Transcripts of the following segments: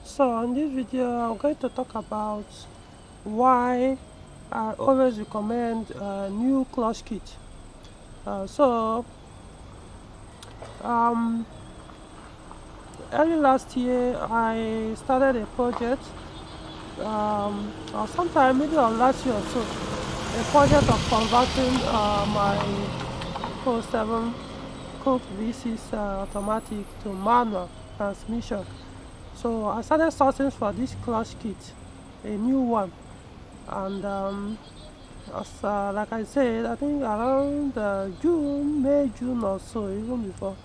So in this video I'm going to talk about why I always recommend a new clutch kit. So um, early last year I started a project, or sometime maybe on last year or so, a project of converting my 07 Coke V6 automatic to manual transmission. So I started sourcing for this clutch kit, a new one, and like I said, I think around June or so, even before.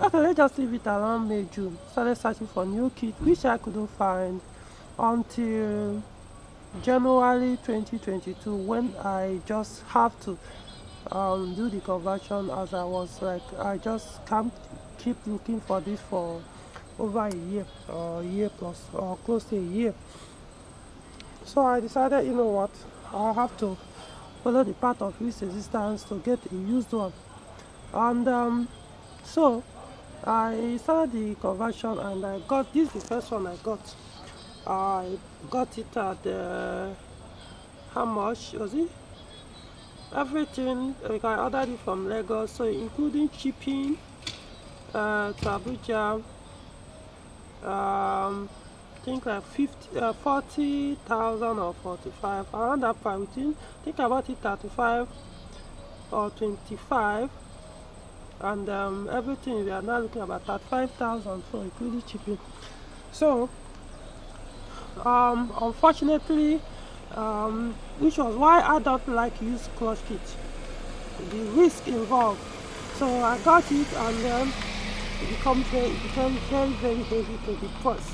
Okay, let's just leave it around May, June. Started searching for new kit, which I couldn't find until January 2022, when I just have to do the conversion, as I was like, I just can't keep looking for this for over a year, or a year plus, or close to a year. So I decided, you know what, I have to follow the path of least resistance to get a used one. And so I started the conversion, and I got this, the first one I got. I got it at how much was it? Everything, like I ordered it from Lagos, so including shipping to Abuja, I think like 40,000 or 45, around that price, within, think about it, 35 or 25, and everything we are now looking about 35,000 for including shipping. So unfortunately, which was why I don't like use clutch kit, the risk involved. So I got it, and then it became very heavy to the press.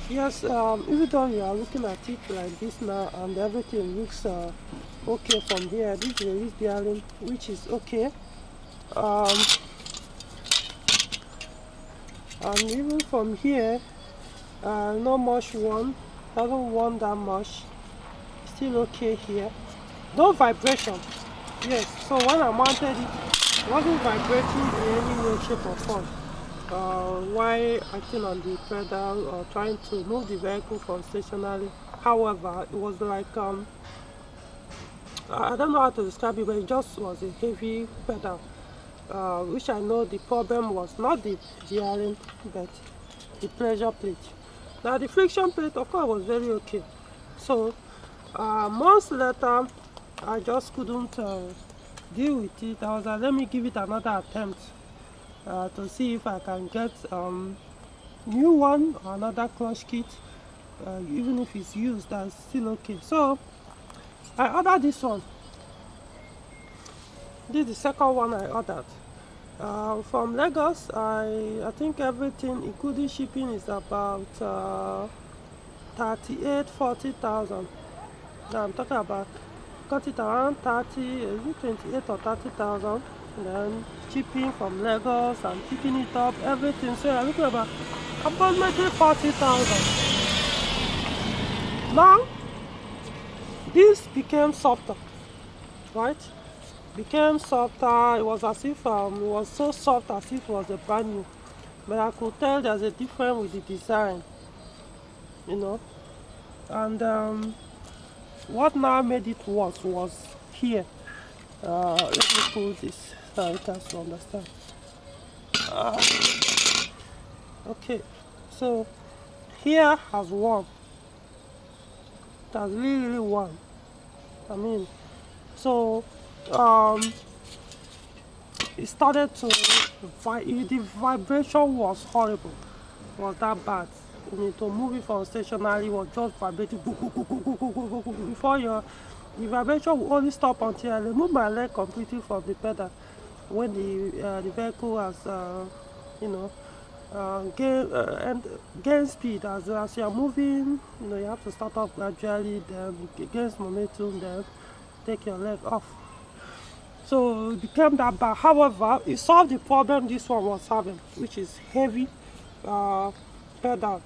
Yes, even though you are looking at it like this now, and everything looks okay from here, this is the wrist bearing, which is okay, and even from here, not much worn, haven't worn that much, still okay here, no vibration. Yes, so when I mounted it wasn't vibrating in any way, shape or form while acting on the pedal or trying to move the vehicle from stationary. However, it was like I don't know how to describe it, but it just was a heavy pedal, which I know the problem was not the bearing but the pressure plate. Now the friction plate, of course, was very okay. So months later, I just couldn't deal with it. I was like, let me give it another attempt to see if I can get new one or another clutch kit, even if it's used, that's still okay. So I ordered this one. This is the second one I ordered from Lagos. I think everything including shipping is about 40,000. Now I'm talking about, got it around 30, is it 28 or 30,000, then shipping from Lagos and picking it up, everything. So I'm looking about approximately 40,000. Now this became softer, right? Became softer. It was as if it was so soft as if it was a brand new, but I could tell there's a difference with the design, you know. And what now made it worse was here. Let me pull this so you guys to understand. Okay, so here has worn. It has really worn. I mean, so it started to the vibration was horrible. It was that bad. I mean, to move it from stationary was just vibrating before the vibration will only stop until I remove my leg completely from the pedal. When the vehicle has you know gain speed, as you are moving, you know, you have to start off gradually, then it gains momentum, then take your leg off. So it became that bad. However, it solved the problem this one was having, which is heavy pedal.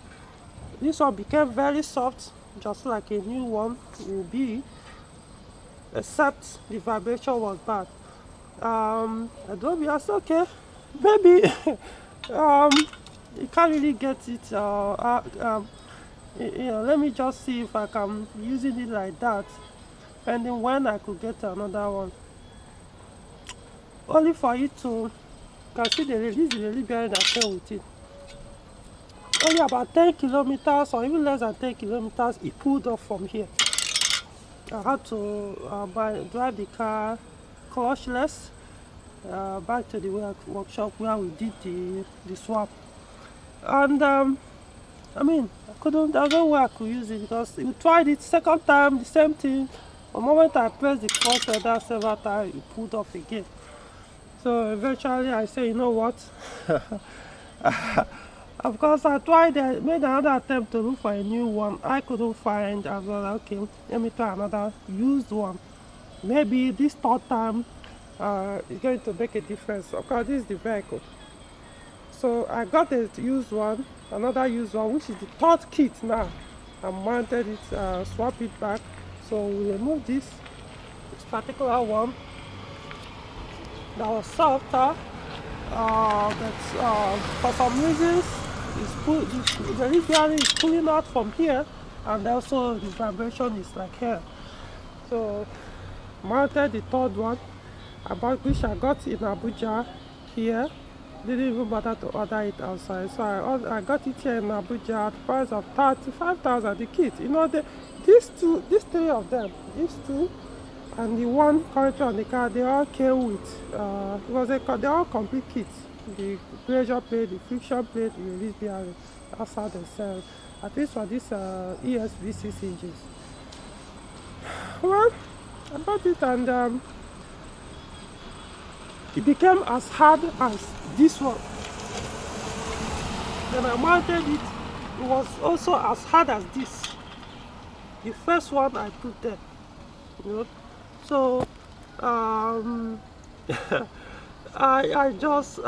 This one became very soft, just like a new one will be, except the vibration was bad. I don't be as okay. Maybe you can't really get it. Let me just see if I can using it like that, depending when I could get another one. Only for you to can see the release the release bearing that came with it. Only about 10 kilometers or even less than 10 kilometers, it pulled off from here. I had to drive the car clutchless back to the workshop where we did the swap. And I mean, I couldn't, there's no way I could use it because we tried it second time, the same thing. The moment I pressed the clutch pedal several times, it pulled off again. So eventually I say, you know what? Of course, I tried, made another attempt to look for a new one. I couldn't find. I was like, okay, let me try another used one. Maybe this third time is going to make a difference. Of course, this is the vehicle. So I got a used one, another used one, which is the third kit now. I mounted it, swap it back. So we remove this particular one that was softer, but for some reasons the release bearing is pulling out from here, and also the vibration is like here. So mounted the third one, about which I got in Abuja here. Didn't even bother to order it outside, so I got it here in Abuja at the price of 35,000 the kit. You know, these three of them, these two and the one currently on the car, they all came with they're all complete kits. The pressure plate, the friction plate, the release bearing. That's how they sell, at least for these ESV6 engines. Well, I bought it, and it became as hard as this one. When I mounted it, it was also as hard as this. The first one I put there, you know. So I just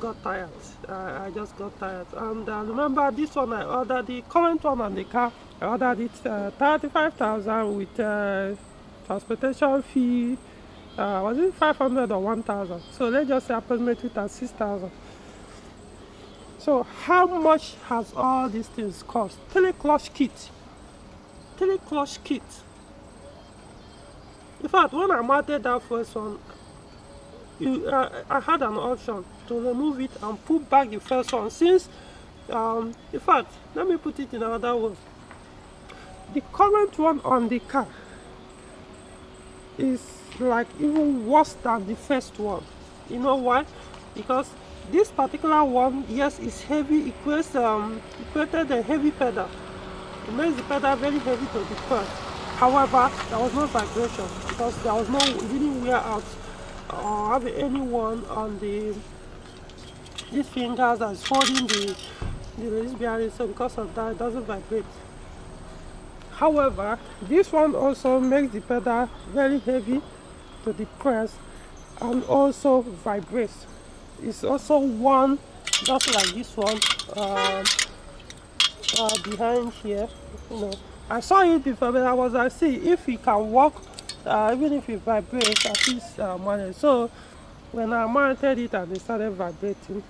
got tired. I just got tired. And remember, this one I ordered, the current one on the car, I ordered it 35,000 with transportation fee. Was it 500 or 1,000? So let's just say approximately 6,000. So how much has all these things cost? Teleclutch kit. Teleclutch kit. In fact, when I mounted that first one, I had an option to remove it and put back the first one. Since, in fact, let me put it in another way. The current one on the car is like even worse than the first one. You know why? Because this particular one, yes, is heavy. It created a heavy pedal. It makes the pedal very heavy to the press. However, there was no vibration because there was no, it didn't wear out or have anyone on these fingers that's holding the release bearing. So because of that, it doesn't vibrate. However, this one also makes the pedal very heavy to the press and also vibrates. It's also one just like this one behind here. You know, I saw it before, but I was like, see if it can work, even if it vibrates, at least manage. So when I mounted it and it started vibrating,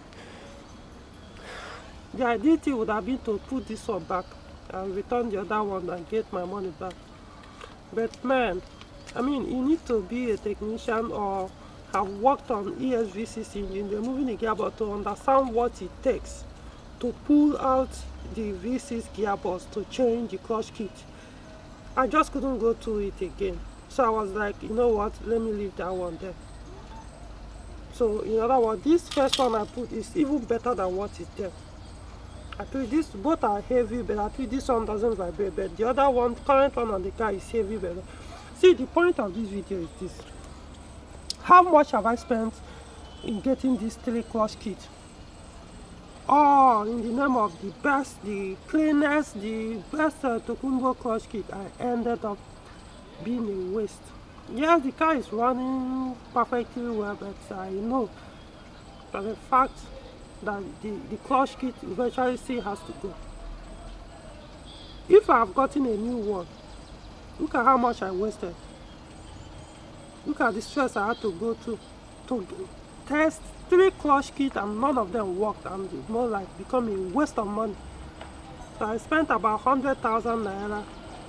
the idea would have been to put this one back and return the other one and get my money back. But man, I mean, you need to be a technician or have worked on ESV6 engine, removing the gearbox, to understand what it takes to pull out the V6 gearbox to change the clutch kit. I just couldn't go through it again. So I was like, you know what, let me leave that one there. So in other words, this first one I put is even better than what is there. I think this both are heavy, but I think this one doesn't vibrate. But the other one, current one on the car, is heavy. But see, the point of this video is this: how much have I spent in getting this teleclutch kit? All in the name of the best, the cleanest, the best Tokumbo clutch kit. I ended up being a waste. Yes, the car is running perfectly well, but I know for the fact that the clutch kit eventually still has to go. If I have gotten a new one, look at how much I wasted. Look at the stress I had to go through to test 3 clutch kits and none of them worked, and it's more like becoming a waste of money. So I spent about 100,000 naira,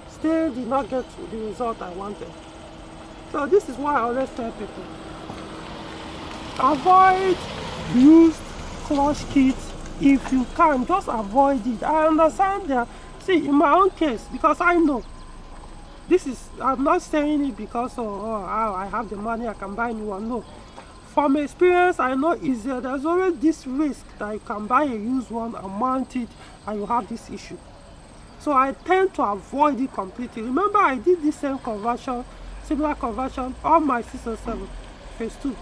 still did not get the result I wanted. So this is why I always tell people, avoid used clutch kits if you can. Just avoid it. I understand that. See, in my own case, because I know this is, I'm not saying it because I have the money, I can buy new one. No, from experience, I know there's always this risk that you can buy a used one and mount it and you have this issue. So I tend to avoid it completely. Remember, I did this same conversion, similar conversion on my 607 phase 2.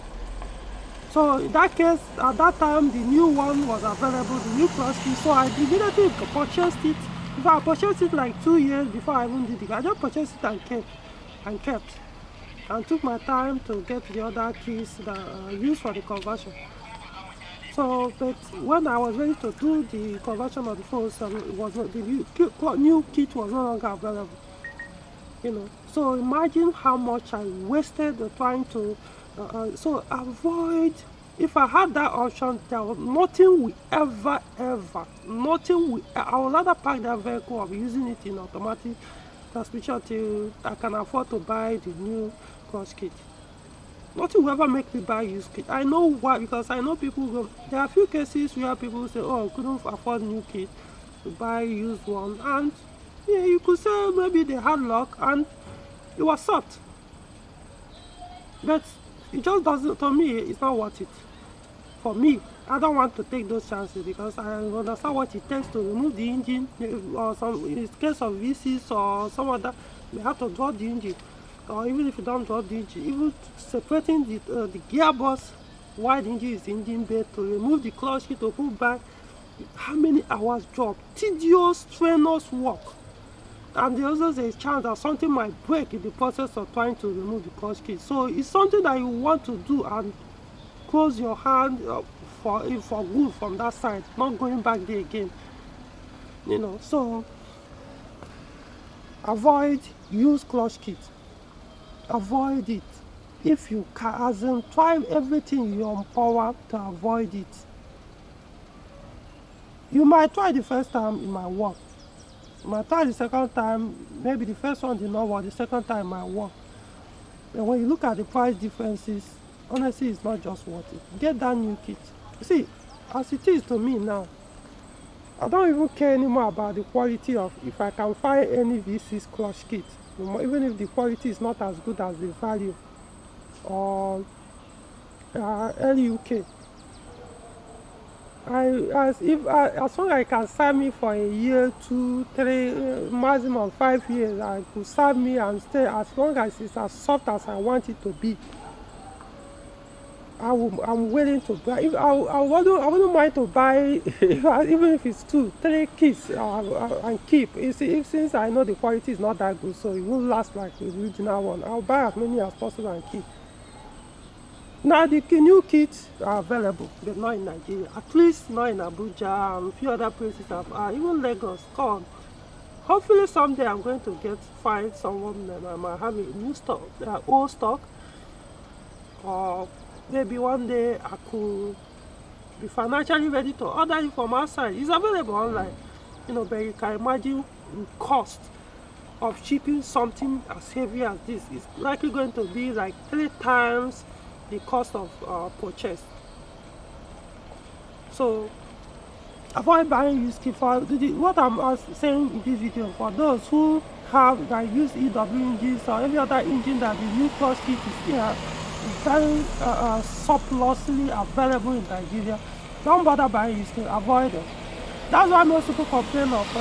So in that case, at that time, the new one was available, the new clutch kit. So I immediately purchased it. In fact, I purchased it like 2 years before I even did it. I just purchased it and kept, and took my time to get the other keys that are used for the conversion. So, but when I was ready to do the conversion of the 407, it was not, the new kit was no longer available. You know, so imagine how much I wasted trying to. So avoid. If I had that option, nothing will ever, nothing will. I would rather park that vehicle or be using it in automatic transmission till I can afford to buy the new clutch kit. Nothing will ever make me buy used kit. I know why, because I know people go. There are a few cases where people say, "Oh, couldn't afford new kit, to buy used one," and yeah, you could say maybe they had luck and it was soft. But it just doesn't. To me, it's not worth it. For me, I don't want to take those chances because I understand what it takes to remove the engine, or some, in case of V6 or some other, you have to drop the engine, or even if you don't drop the engine, even separating the gearbox while the engine is engine bay, to remove the clutch kit, to put back, how many hours job, tedious, strenuous work. And there's also a chance that something might break in the process of trying to remove the clutch kit. So it's something that you want to do and close your hand for good from that side, not going back there again. You know, so avoid used clutch kit. Avoid it if you can. As in, try everything in your power to avoid it. You might try the first time, it might work. You might try the second time, maybe the first one did not work, the second time might work. But when you look at the price differences, honestly, it's not just worth it. Get that new kit. See, as it is to me now, I don't even care anymore about the quality of, if I can find any V6 clutch kit, even if the quality is not as good as the value or LUK. As long as I can serve me for a year, 2, 3, maximum 5 years, I could serve me and stay as long as it's as soft as I want it to be. I'm willing to buy. I wouldn't mind to buy, even if it's 2, 3 kits and keep. Since I know the quality is not that good, so it won't last like the original one, I'll buy as many as possible and keep. Now the new kits are available, but not in Nigeria. At least not in Abuja and a few other places, even Lagos. Come on. Hopefully someday I'm going to find someone that might have a new stock, old stock, or maybe one day I could be financially ready to order it from outside. It's available online, you know, but you can imagine the cost of shipping something as heavy as this. It's likely going to be like 3 times the cost of purchase. So avoid buying used kit. For what I'm saying in this video, for those who use EW engines or any other engine that the new clutch kit is very surplusly available in Nigeria, don't bother buying used kit. Avoid it. That's why most people complain of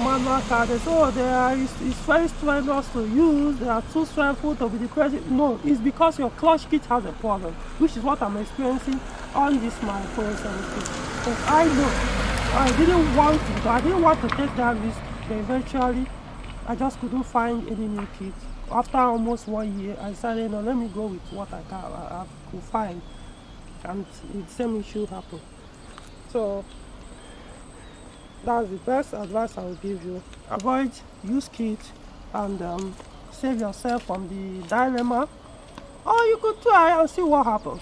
manual cars. They say, it's very strenuous to use, they are too stressful to be depressing. No, it's because your clutch kit has a problem, which is what I'm experiencing on this my 407 kit. But I know I didn't want to take that risk, but eventually I just couldn't find any new kit. After almost 1 year, I decided, no, let me go with what I could find, and the same issue happened. So that's the best advice I will give you. Avoid used kit and save yourself from the dilemma. Or you could try and see what happens.